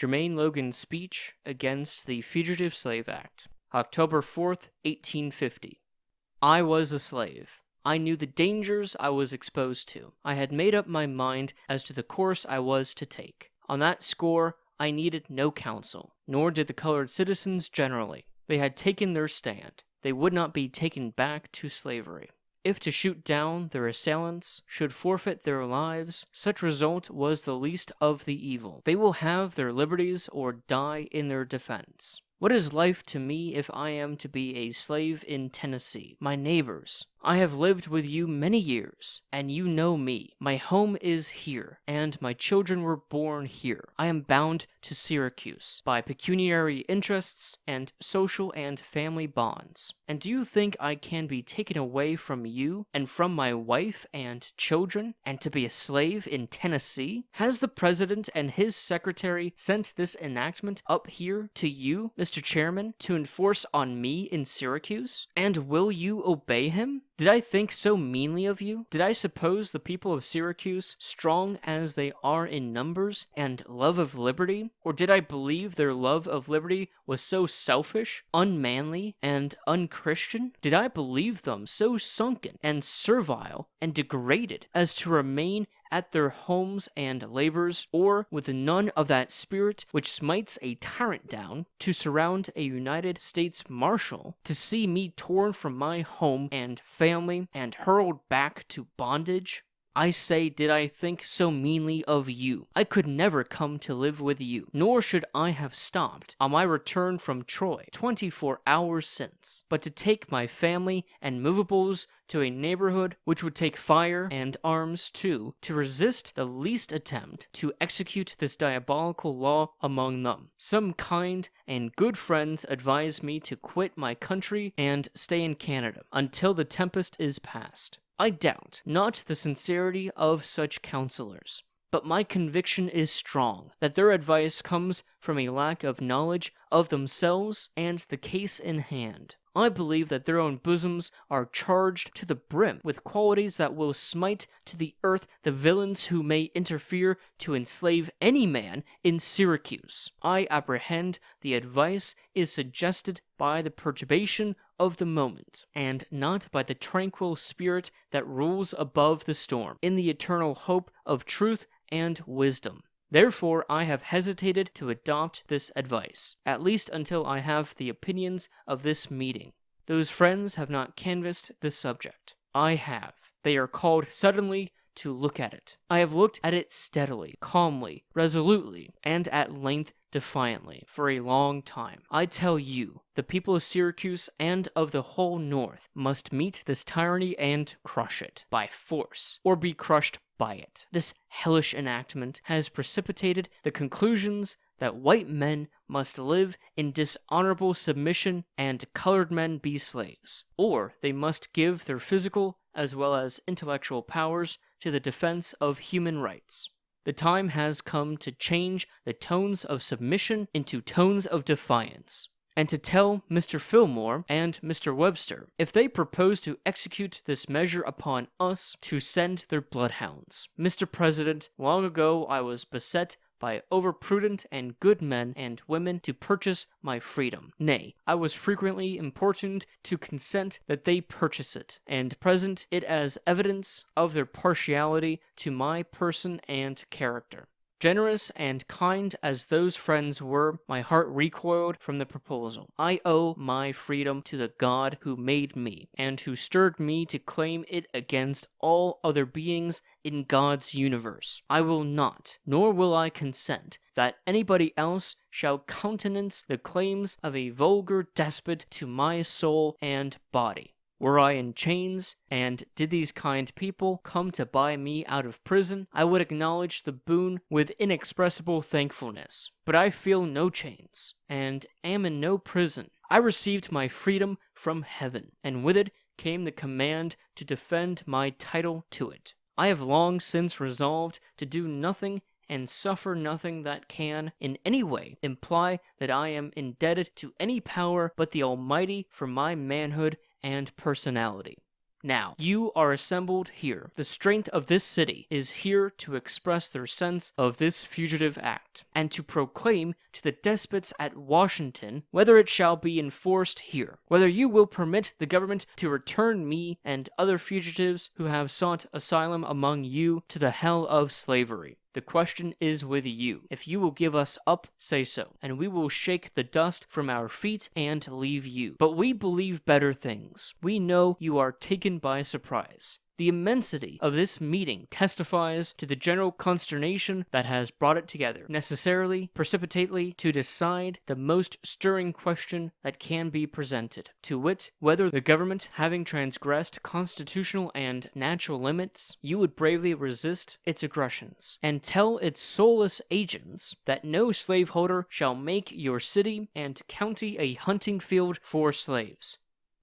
Jermain Logan's speech against the Fugitive Slave Act, October 4th, 1850. I was a slave. I knew the dangers I was exposed to. I had made up my mind as to the course I was to take. On that score, I needed no counsel, nor did the colored citizens generally. They had taken their stand. They would not be taken back to slavery. If to shoot down their assailants should forfeit their lives, such result was the least of the evil. They will have their liberties or die in their defense. What is life to me if I am to be a slave in Tennessee? My neighbors, I have lived with you many years, and you know me. My home is here, and my children were born here. I am bound to Syracuse by pecuniary interests and social and family bonds. And do you think I can be taken away from you and from my wife and children, and to be a slave in Tennessee? Has the President and his secretary sent this enactment up here to you, Mr. Chairman, to enforce on me in Syracuse? And will you obey him? Did I think so meanly of you? Did I suppose the people of Syracuse, strong as they are in numbers and love of liberty, or did I believe their love of liberty was so selfish, unmanly, and unchristian? Did I believe them so sunken and servile and degraded as to remain at their homes and labors, or with none of that spirit which smites a tyrant down, to surround a United States Marshal, to see me torn from my home and family, and hurled back to bondage? I say, did I think so meanly of you? I could never come to live with you, nor should I have stopped on my return from Troy 24 hours since, but to take my family and movables to a neighborhood which would take fire and arms too, to resist the least attempt to execute this diabolical law among them. Some kind and good friends advise me to quit my country and stay in Canada until the tempest is past. I doubt not the sincerity of such counselors, but my conviction is strong that their advice comes from a lack of knowledge of themselves and the case in hand. I believe that their own bosoms are charged to the brim with qualities that will smite to the earth the villains who may interfere to enslave any man in Syracuse. I apprehend the advice is suggested by the perturbation of the moment, and not by the tranquil spirit that rules above the storm, in the eternal hope of truth and wisdom. Therefore, I have hesitated to adopt this advice, at least until I have the opinions of this meeting. Those friends have not canvassed this subject. I have. They are called suddenly to look at it. I have looked at it steadily, calmly, resolutely, and at length defiantly, for a long time. I tell you, the people of Syracuse and of the whole North must meet this tyranny and crush it by force, or be crushed by it. This hellish enactment has precipitated the conclusions that white men must live in dishonorable submission and colored men be slaves, or they must give their physical as well as intellectual powers to the defense of human rights. The time has come to change the tones of submission into tones of defiance, and to tell Mr. Fillmore and Mr. Webster, if they propose to execute this measure upon us, to send their bloodhounds. Mr. President, long ago I was beset by overprudent and good men and women to purchase my freedom. Nay, I was frequently importuned to consent that they purchase it, and present it as evidence of their partiality to my person and character. Generous and kind as those friends were, my heart recoiled from the proposal. I owe my freedom to the God who made me, and who stirred me to claim it against all other beings in God's universe. I will not, nor will I consent, that anybody else shall countenance the claims of a vulgar despot to my soul and body. Were I in chains, and did these kind people come to buy me out of prison, I would acknowledge the boon with inexpressible thankfulness. But I feel no chains, and am in no prison. I received my freedom from heaven, and with it came the command to defend my title to it. I have long since resolved to do nothing and suffer nothing that can, in any way, imply that I am indebted to any power but the Almighty for my manhood and personality. Now, you are assembled here. The strength of this city is here to express their sense of this fugitive act, and to proclaim to the despots at Washington whether it shall be enforced here, whether you will permit the government to return me and other fugitives who have sought asylum among you to the hell of slavery. The question is with you. If you will give us up, say so, and we will shake the dust from our feet and leave you. But we believe better things. We know you are taken by surprise. The immensity of this meeting testifies to the general consternation that has brought it together, necessarily, precipitately, to decide the most stirring question that can be presented, to wit, whether the government, having transgressed constitutional and natural limits, you would bravely resist its aggressions, and tell its soulless agents that no slaveholder shall make your city and county a hunting field for slaves.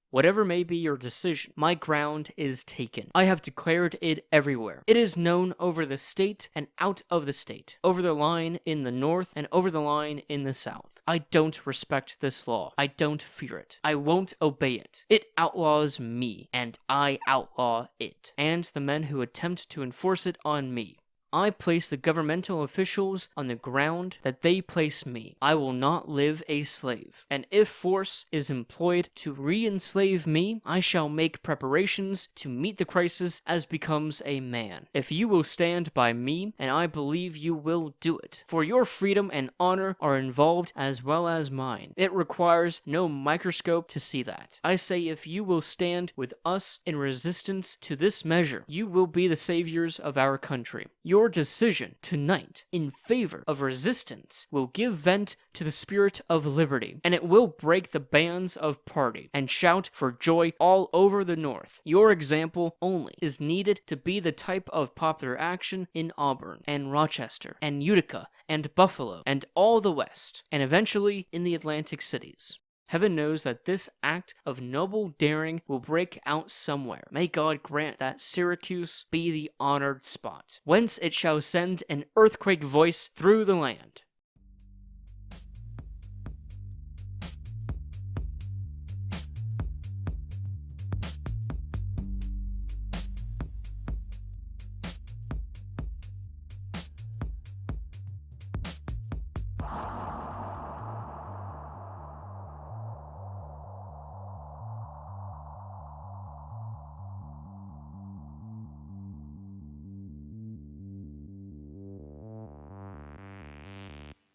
Whatever may be your decision, my ground is taken. I have declared it everywhere. It is known over the state and out of the state, over the line in the north and over the line in the south. I don't respect this law. I don't fear it. I won't obey it. It outlaws me, and I outlaw it, and the men who attempt to enforce it on me. I place the governmental officials on the ground that they place me. I will not live a slave. And if force is employed to re-enslave me, I shall make preparations to meet the crisis as becomes a man. If you will stand by me, and I believe you will do it, for your freedom and honor are involved as well as mine. It requires no microscope to see that. I say if you will stand with us in resistance to this measure, you will be the saviors of our country. Your decision tonight in favor of resistance will give vent to the spirit of liberty, and it will break the bands of party and shout for joy all over the North. Your example only is needed to be the type of popular action in Auburn and Rochester and Utica and Buffalo and all the West, and eventually in the Atlantic cities. Heaven knows that this act of noble daring will break out somewhere. May God grant that Syracuse be the honored spot, whence it shall send an earthquake voice through the land.